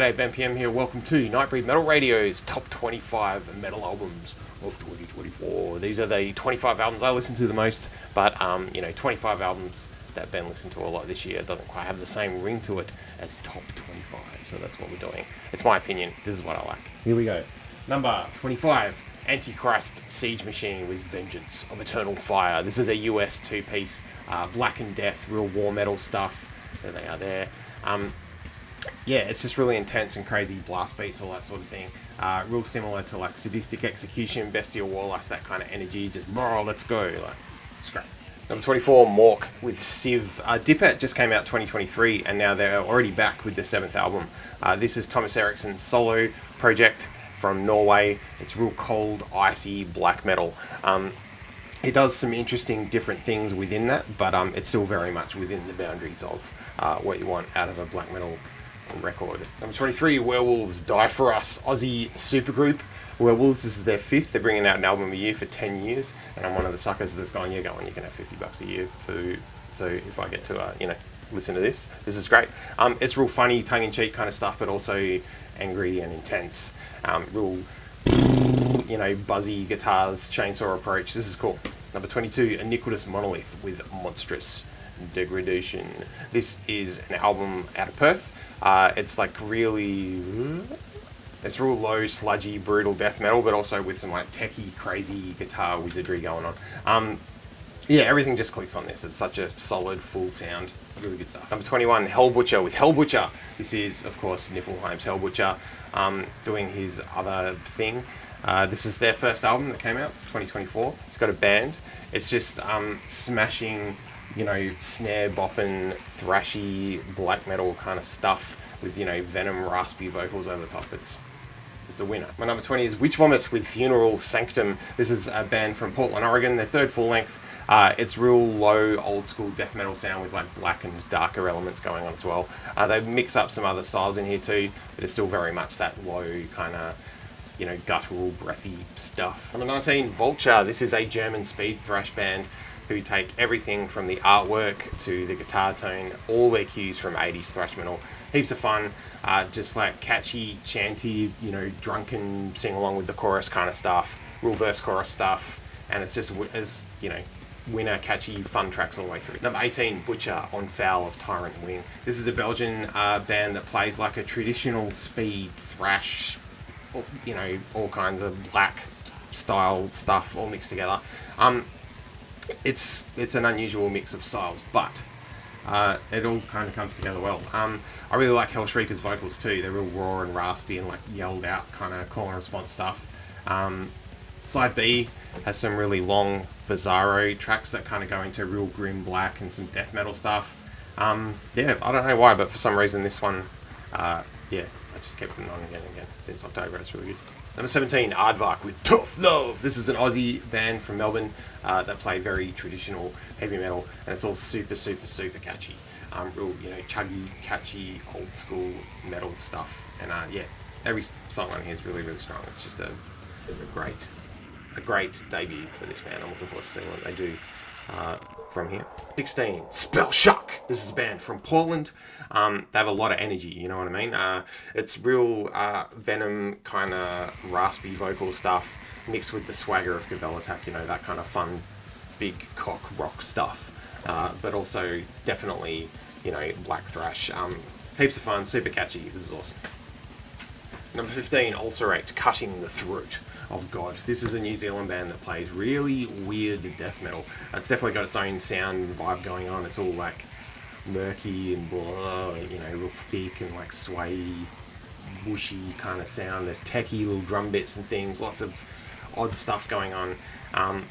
G'day, Ben PM here. Welcome to Nightbreed Metal Radio's Top 25 Metal Albums of 2024. These are the 25 albums I listen to the most, but 25 albums that Ben listened to a lot this year doesn't quite have the same ring to it as Top 25. So that's what we're doing. It's my opinion. This is what I like. Here we go. Number 25, Antichrist Siege Machine with Vengeance of Eternal Fire. This is a US two-piece, Black and Death, real war metal stuff. There they are there. Yeah, it's just really intense and crazy blast beats, all that sort of thing. Real similar to like Sadistic Execution, Bestial Warlust, that kind of energy. Just, let's go. Like, it's great. Number 24, Mork with Civ. Dippet just came out 2023, and now they're already back with their 7th album. This is Thomas Eriksson's solo project from Norway. It's real cold, icy black metal. It does some interesting different things within that, but it's still very much within the boundaries of what you want out of a black metal record. Number 23, Werewolves Die For Us, Aussie supergroup. Werewolves, this is their 5th. They're bringing out an album a year for 10 years, and I'm one of the suckers that's gone, you can have $50 a year so if I get to, listen to this. This is great. It's real funny, tongue-in-cheek kind of stuff, but also angry and intense. Real, buzzy guitars, chainsaw approach. This is cool. Number 22, Iniquitous Monolith with Monstrous Degradation. This is an album out of Perth. It's like it's real low, sludgy, brutal death metal, but also with some like techie, crazy guitar wizardry going on. Yeah, everything just clicks on this. It's such a solid, full sound. Really good stuff. Number 21, Hellbutcher with Hellbutcher. This is, of course, Niflheim's Hellbutcher doing his other thing. This is their first album that came out, 2024. It's got a band. It's just smashing, snare bopping, thrashy, black metal kind of stuff with, Venom raspy vocals over the top. It's a winner. My number 20 is Witch Vomit with Funeral Sanctum. This is a band from Portland, Oregon. Their 3rd full length. It's real low, old school death metal sound with like black and darker elements going on as well. They mix up some other styles in here too, but it's still very much that low kind of, guttural, breathy stuff. Number 19, Vulture. This is a German speed thrash band who take everything from the artwork to the guitar tone, all their cues from 80s thrash metal. Heaps of fun, just like catchy, chanty, drunken, sing along with the chorus kind of stuff, real verse chorus stuff, and it's just as, winner, catchy, fun tracks all the way through. Number 18, Butcher on Foul of Tyrant Wing. This is a Belgian band that plays like a traditional speed thrash, all kinds of black style stuff all mixed together. It's an unusual mix of styles, but it all kind of comes together well. I really like Hellshrieker's vocals too. They're real raw and raspy and like yelled out kind of call and response stuff. Side B has some really long bizarro tracks that kind of go into real grim black and some death metal stuff. Yeah, I don't know why, but for some reason this one, I just kept putting on again and again since October. It's really good. Number 17, Aardvark with Tough Love. This is an Aussie band from Melbourne that play very traditional heavy metal, and it's all super, super, super catchy. Real, chuggy, catchy, old school metal stuff. And every song on here is really, really strong. It's just a great debut for this band. I'm looking forward to seeing what they do from here. 16, Spell Shock. This is a band from Portland. They have a lot of energy, you know what I mean? It's real Venom kind of raspy vocal stuff mixed with the swagger of Cavell Attack, that kind of fun, big cock rock stuff. But also definitely, black thrash. Heaps of fun, super catchy. This is awesome. Number 15, Ulcerate, Cutting the Throat of God. This is a New Zealand band that plays really weird death metal. It's definitely got its own sound and vibe going on. It's all like murky and blah, real thick and like sway, whooshy kind of sound. There's techie little drum bits and things, lots of odd stuff going on.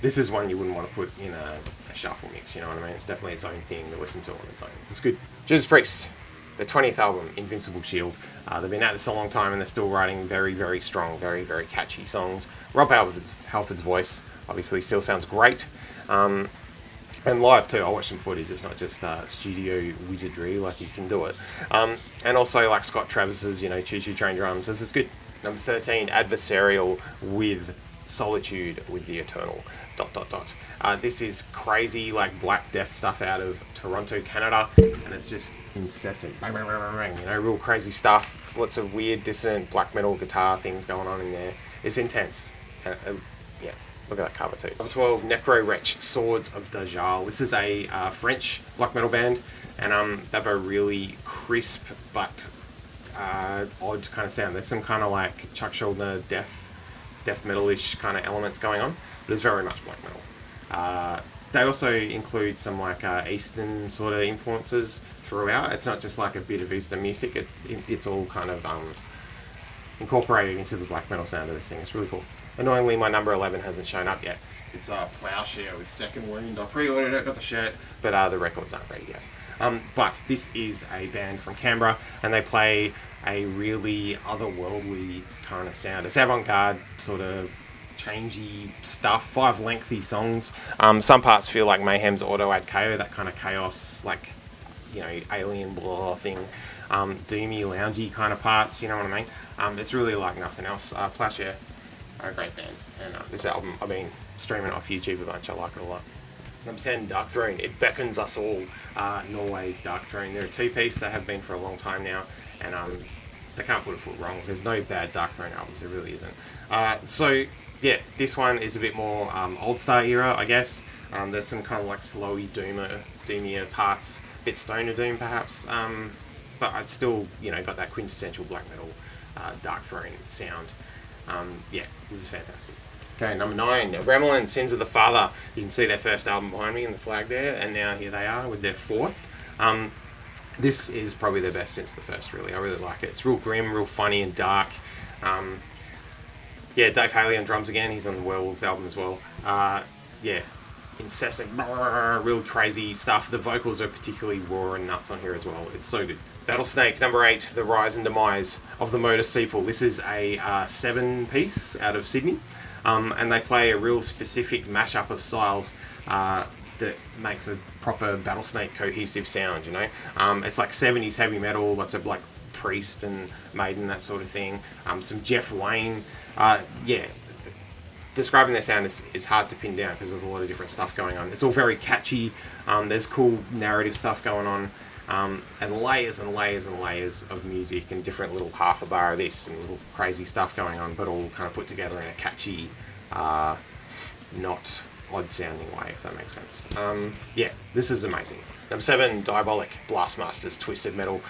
This is one you wouldn't want to put in a shuffle mix, you know what I mean? It's definitely its own thing to listen to on its own. It's good. Judas Priest, their 20th album, Invincible Shield. They've been at this a long time and they're still writing very, very strong, very, very catchy songs. Rob Halford's voice obviously still sounds great. And live too, I watched some footage. It's not just studio wizardry, like you can do it. And also like Scott Travis's, Choo Choo Train drums. This is good. Number 13, Adversarial with Solitude with the Eternal ... This is crazy like Black Death stuff out of Toronto, Canada, and it's just incessant. Bang, bang, bang, bang, bang, you know, real crazy stuff. It's lots of weird dissonant black metal guitar things going on in there. It's intense. Yeah, look at that cover too. Number 12, Necro Wretch, Swords of Dajjal. This is a French black metal band, and they have a really crisp but odd kind of sound. There's some kind of like Chuck Schuldiner death metal-ish kind of elements going on, but it's very much black metal. They also include some like Eastern sort of influences throughout. It's not just like a bit of Eastern music. It's all kind of incorporated into the black metal sound of this thing. It's really cool. Annoyingly, my number 11 hasn't shown up yet. It's Plowshare with Second Wound. I pre-ordered it, got the shirt, but the records aren't ready yet. But this is a band from Canberra, and they play a really otherworldly kind of sound. It's avant-garde, sort of changey stuff, 5 lengthy songs. Some parts feel like Mayhem's Auto Ad KO, that kind of chaos, like, you know, alien blah thing. Doomy, loungy kind of parts, you know what I mean? It's really like nothing else. Plowshare are a great band, and this album, I've been streaming it off YouTube a bunch. I like it a lot. Number 10, Dark Throne. It Beckons Us All. Norway's Dark Throne. They're a 2-piece. They have been for a long time now, and they can't put a foot wrong. There's no bad Dark Throne albums. There really isn't. So yeah, this one is a bit more Old Star era, I guess. There's some kind of like slowy doomier parts, a bit stoner doom perhaps, but I'd still, you know, got that quintessential black metal Dark Throne sound. Yeah, this is fantastic. Okay, number 9, Gremlin, Sins of the Father. You can see their first album behind me in the flag there, and now here they are with their 4th. This is probably their best since the first, really. I really like it. It's real grim, real funny and dark. Yeah, Dave Haley on drums again. He's on the Werewolves album as well. Yeah, incessant, real crazy stuff. The vocals are particularly raw and nuts on here as well. It's so good. Battlesnake, number 8, The Rise and Demise of the Motor Sequel. This is a 7-piece out of Sydney. And they play a real specific mashup of styles that makes a proper Battlesnake cohesive sound, you know. It's like 70s heavy metal, lots of like Priest and Maiden, that sort of thing. Some Jeff Wayne. Yeah, describing their sound is hard to pin down because there's a lot of different stuff going on. It's all very catchy. There's cool narrative stuff going on. And layers and layers and layers of music and different little half a bar of this and little crazy stuff going on, but all kind of put together in a catchy, not odd sounding way, if that makes sense. Yeah, this is amazing. Number 7, Diabolic, Blastmasters, Twisted Metal.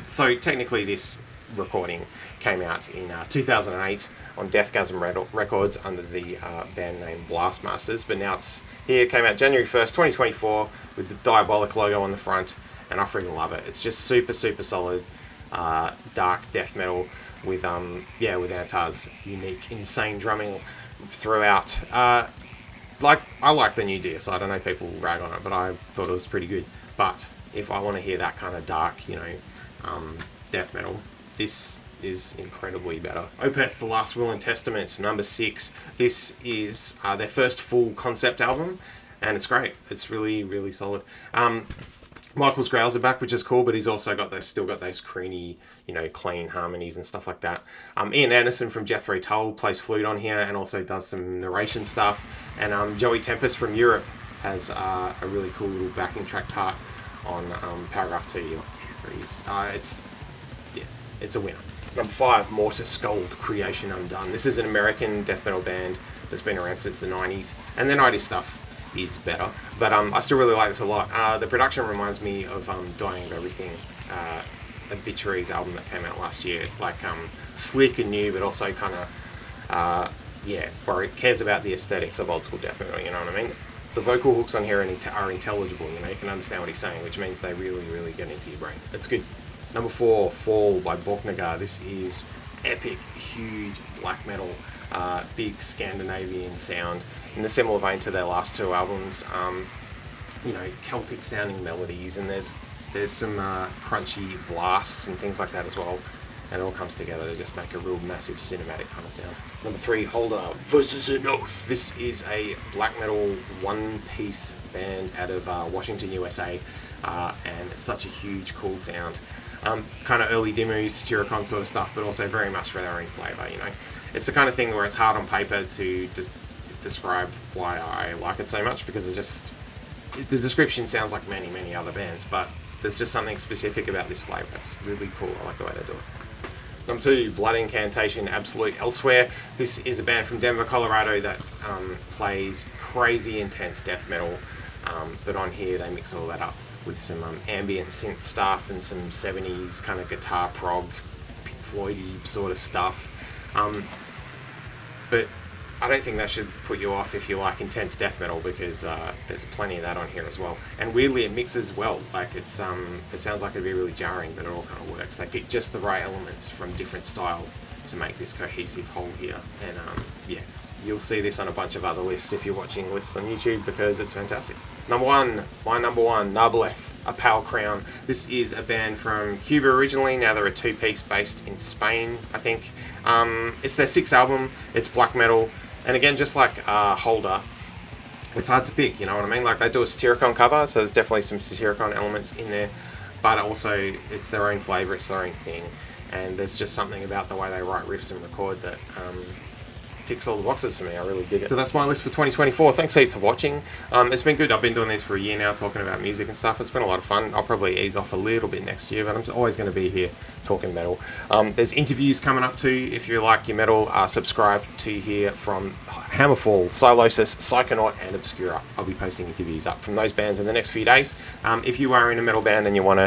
So technically this recording came out in 2008 on Deathgasm Records under the band name Blastmasters, but now it's here. It came out January 1st, 2024 with the Diabolic logo on the front, and I freaking love it. It's just super, super solid, dark death metal with with Antar's unique, insane drumming throughout. Like, I like the new Deicide. I know people rag on it, but I thought it was pretty good. But if I want to hear that kind of dark, you know, death metal, this is incredibly better. Opeth, The Last Will and Testament, number 6. This is their first full concept album, and it's great. It's really, really solid. Michael's growls are back, which is cool, but he's also still got those creamy, you know, clean harmonies and stuff like that. Ian Anderson from Jethro Tull plays flute on here and also does some narration stuff. And Joey Tempest from Europe has a really cool little backing track part on Paragraph 2. You're like, it's a winner. Number 5, Mortis Scold, Creation Undone. This is an American death metal band that's been around since the 90s, and their 90s stuff is better, but I still really like this a lot. The production reminds me of Dying of Everything, Obituary's album that came out last year. It's like slick and new, but also kind of where it cares about the aesthetics of old school death metal, you know what I mean? The vocal hooks on here are intelligible, you know, you can understand what he's saying, which means they really, really get into your brain. It's good. Number 4, Fall by Borknagar. This is epic, huge black metal, big Scandinavian sound in a similar vein to their last 2 albums. You know, Celtic sounding melodies, and there's some crunchy blasts and things like that as well, and it all comes together to just make a real massive cinematic kind of sound. Number 3, Holder versus an Oath. This is a black metal 1-piece band out of Washington, USA, and it's such a huge, cool sound. kind of early Dimmu, Satyricon sort of stuff, but also very much for their own flavour, you know. It's the kind of thing where it's hard on paper to just describe why I like it so much, because the description sounds like many other bands, but there's just something specific about this flavour that's really cool. I like the way they do it. Number 2, Blood Incantation, Absolute Elsewhere. This is a band from Denver, Colorado that plays crazy intense death metal, but on here they mix all that up with some ambient synth stuff and some 70s kind of guitar prog, Pink Floyd-y sort of stuff. But I don't think that should put you off if you like intense death metal, because there's plenty of that on here as well. And weirdly, it mixes well. Like it sounds like it'd be really jarring, but it all kind of works. They pick just the right elements from different styles to make this cohesive whole here. And yeah, you'll see this on a bunch of other lists if you're watching lists on YouTube, because it's fantastic. Number 1, my number 1, Nableth, A Pale Crown. This is a band from Cuba originally. Now they're a 2-piece based in Spain, I think. It's their 6th album. It's black metal. And again, just like Holder, it's hard to pick, you know what I mean? Like, they do a Satyricon cover, so there's definitely some Satyricon elements in there, but also it's their own flavour, it's their own thing, and there's just something about the way they write riffs and record that ticks all the boxes for me. I really dig it. So that's my list for 2024. Thanks heaps for watching. It's been good. I've been doing these for a year now, talking about music and stuff. It's been a lot of fun. I'll probably ease off a little bit next year, but I'm always going to be here talking metal. There's interviews coming up too. If you like your metal, subscribe to hear from Hammerfall, Silosis, Psychonaut, and Obscura. I'll be posting interviews up from those bands in the next few days. If you are in a metal band and you want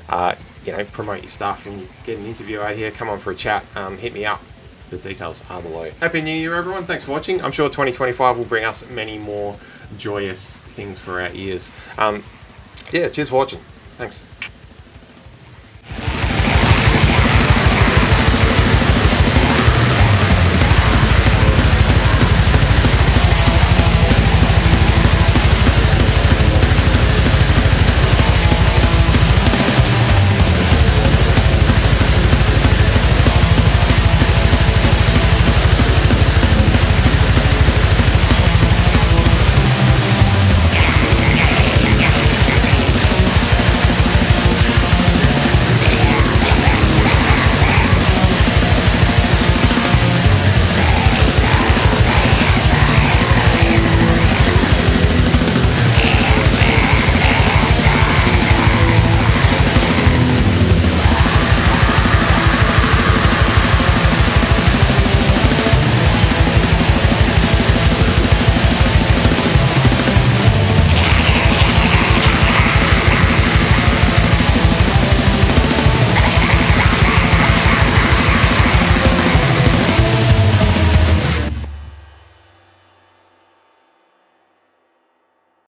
to promote your stuff and get an interview out here, come on for a chat, hit me up. The details are below. Happy New Year, everyone. Thanks for watching. I'm sure 2025 will bring us many more joyous things for our ears. Yeah, cheers for watching. Thanks.